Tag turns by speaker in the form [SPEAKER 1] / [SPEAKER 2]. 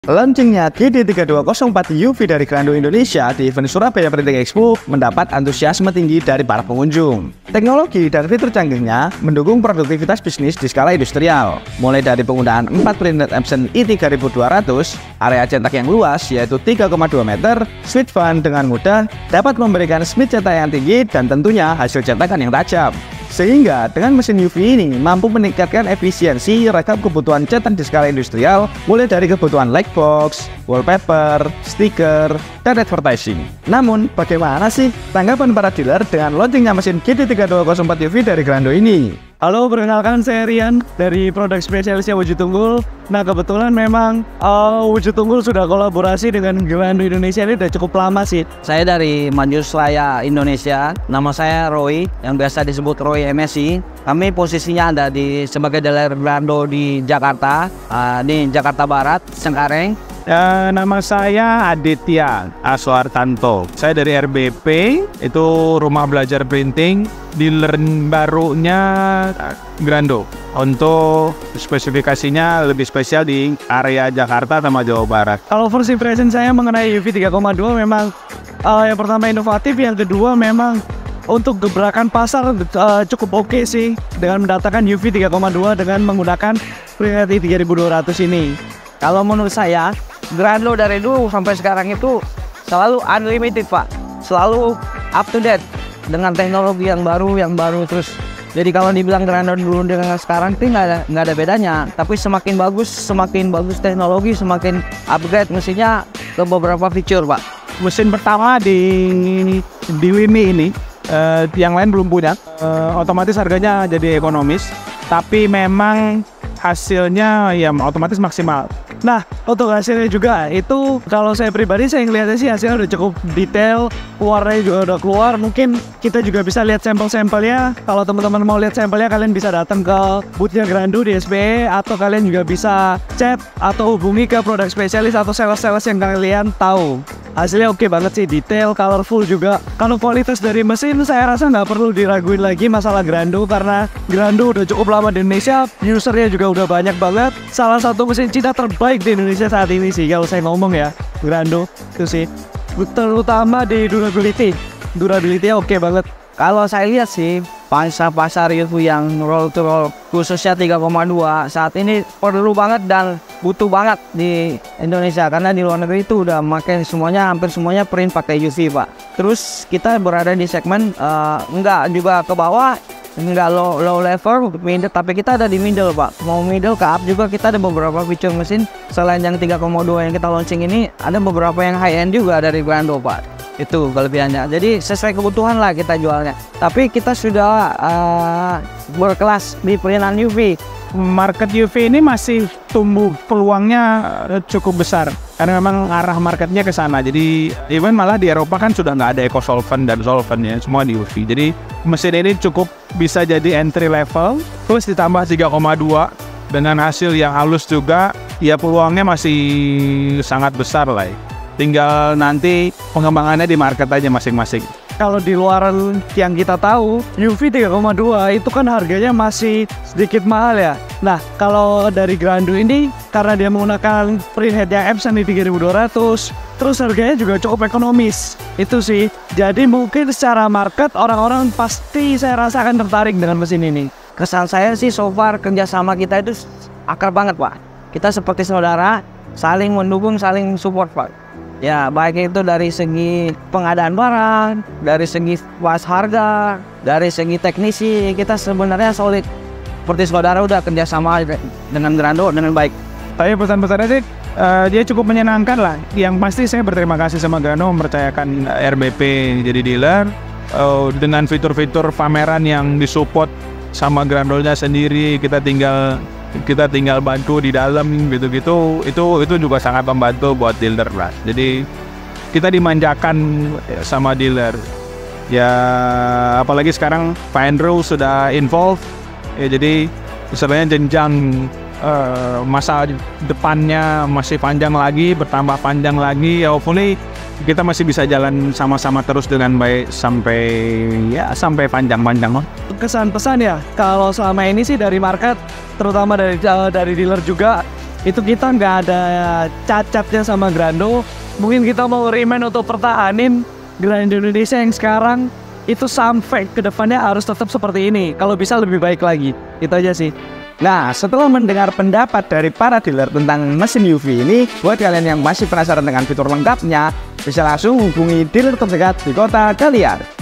[SPEAKER 1] Launchingnya GD3204 UV dari Grando Indonesia di event Surabaya Printing Expo mendapat antusiasme tinggi dari para pengunjung. Teknologi dan fitur canggihnya mendukung produktivitas bisnis di skala industrial. Mulai dari penggunaan 4 printed Epson i3200, area cetak yang luas yaitu 3,2 meter, sweet fun dengan mudah dapat memberikan speed cetak yang tinggi dan tentunya hasil cetakan yang tajam. Sehingga dengan mesin UV ini mampu meningkatkan efisiensi rekap kebutuhan cetak di skala industrial, mulai dari kebutuhan lightbox, wallpaper, stiker, dan advertising. Namun, bagaimana sih tanggapan para dealer dengan launchingnya mesin GD3204 UV dari Grando ini? Halo, perkenalkan saya Rian dari produk spesialisnya Wujud Tunggul. Nah, kebetulan memang Wujud Tunggul sudah kolaborasi dengan Grando Indonesia ini udah cukup lama sih.
[SPEAKER 2] Saya dari Majus Raya Indonesia. Nama saya Roy, yang biasa disebut Roy MSI. Kami posisinya ada sebagai dealer Grando di Jakarta, di Jakarta Barat, Cengkareng.
[SPEAKER 3] Nama saya Aditya Aswartanto. Saya dari RBP, itu Rumah Belajar Printing, dealer barunya Grando. Untuk spesifikasinya lebih spesial di area Jakarta sama Jawa Barat.
[SPEAKER 1] Kalau first impression saya mengenai UV 3,2 memang yang pertama inovatif, yang kedua memang untuk gebrakan pasar cukup oke sih dengan mendatangkan UV 3,2 dengan menggunakan printer 3200 ini.
[SPEAKER 2] Kalau menurut saya, Grando dari dulu sampai sekarang itu selalu unlimited, Pak. Selalu up to date dengan teknologi yang baru terus. Jadi kalau dibilang Grando dulu dengan sekarang itu nggak ada bedanya. Tapi semakin bagus teknologi, semakin upgrade mesinnya ke beberapa fitur, Pak.
[SPEAKER 3] Mesin pertama di Wimi ini, yang lain belum punya. Otomatis harganya jadi ekonomis, tapi memang hasilnya ya otomatis maksimal.
[SPEAKER 1] Nah, untuk hasilnya juga itu kalau saya pribadi saya ngeliatnya sih hasilnya udah cukup detail, warnanya juga udah keluar. Mungkin kita juga bisa lihat sampel-sampelnya. Kalau teman-teman mau lihat sampelnya, kalian bisa datang ke boothnya Grando di SPE, atau kalian juga bisa chat atau hubungi ke produk spesialis atau sales-sales yang kalian tahu. Hasilnya oke banget sih, detail, colorful juga. Kalau kualitas dari mesin saya rasa nggak perlu diraguin lagi masalah Grando, karena Grando udah cukup lama di Indonesia, usernya juga udah banyak banget. Salah satu mesin Cina terbaik di Indonesia saat ini sih kalau saya ngomong ya, Grando itu sih. Terutama di durability oke banget.
[SPEAKER 2] Kalau saya lihat sih, pasar UV yang roll to roll khususnya 3,2 saat ini perlu banget dan butuh banget di Indonesia, karena di luar negeri itu udah makin hampir semuanya print pakai UV, Pak. Terus kita berada di segmen enggak juga ke bawah, enggak low level, middle, tapi kita ada di middle, Pak. Mau middle ke up juga kita ada beberapa fitur mesin. Selain yang 3,2 yang kita launching ini, ada beberapa yang high end juga dari Grando, Pak. Itu kelebihannya. Jadi sesuai kebutuhan lah kita jualnya. Tapi kita sudah berkelas di printan UV.
[SPEAKER 3] Market UV ini masih tumbuh, peluangnya cukup besar karena memang arah marketnya ke sana. Jadi even malah di Eropa kan sudah nggak ada eco-solvent dan solvent ya, semua di UV. Jadi mesin ini cukup bisa jadi entry level, plus ditambah 3,2 dengan hasil yang halus juga, ya peluangnya masih sangat besar lah ya. Tinggal nanti pengembangannya di market aja masing-masing.
[SPEAKER 1] Kalau di luar yang kita tahu, UV 3,2 itu kan harganya masih sedikit mahal ya. Nah, kalau dari Grando ini, karena dia menggunakan printhead yang Epson di 3200, terus harganya juga cukup ekonomis. Itu sih. Jadi mungkin secara market, orang-orang pasti saya rasa akan tertarik dengan mesin ini.
[SPEAKER 2] Kesan saya sih so far kerjasama kita itu akrab banget, Pak. Kita seperti saudara, saling mendukung, saling support, Pak. Ya, baik itu dari segi pengadaan barang, dari segi pas harga, dari segi teknisi, kita sebenarnya solid. Seperti saudara udah kerjasama dengan Grando dengan baik.
[SPEAKER 3] Tapi pesan-pesannya sih, dia cukup menyenangkan lah. Yang pasti saya berterima kasih sama Grando mempercayakan RBP jadi dealer. Dengan fitur-fitur pameran yang disupport sama Grando-nya sendiri, kita tinggal bantu di dalam gitu-gitu, itu juga sangat membantu buat dealer lah. Jadi kita dimanjakan sama dealer ya, apalagi sekarang Pak Andrew sudah involved ya, jadi sebenarnya jenjang masa depannya masih panjang lagi, bertambah panjang lagi ya. Hopefully kita masih bisa jalan sama-sama terus dengan baik sampai panjang-panjang.
[SPEAKER 1] Kesan pesan ya, kalau selama ini sih dari market, terutama dari dealer juga,
[SPEAKER 2] itu kita nggak ada cacatnya sama Grando. Mungkin kita mau remind untuk pertahanin Grando Indonesia yang sekarang itu sampai ke depannya harus tetap seperti ini. Kalau bisa lebih baik lagi. Itu aja sih.
[SPEAKER 1] Nah, setelah mendengar pendapat dari para dealer tentang mesin UV ini, buat kalian yang masih penasaran dengan fitur lengkapnya, bisa langsung hubungi dealer terdekat di kota kalian.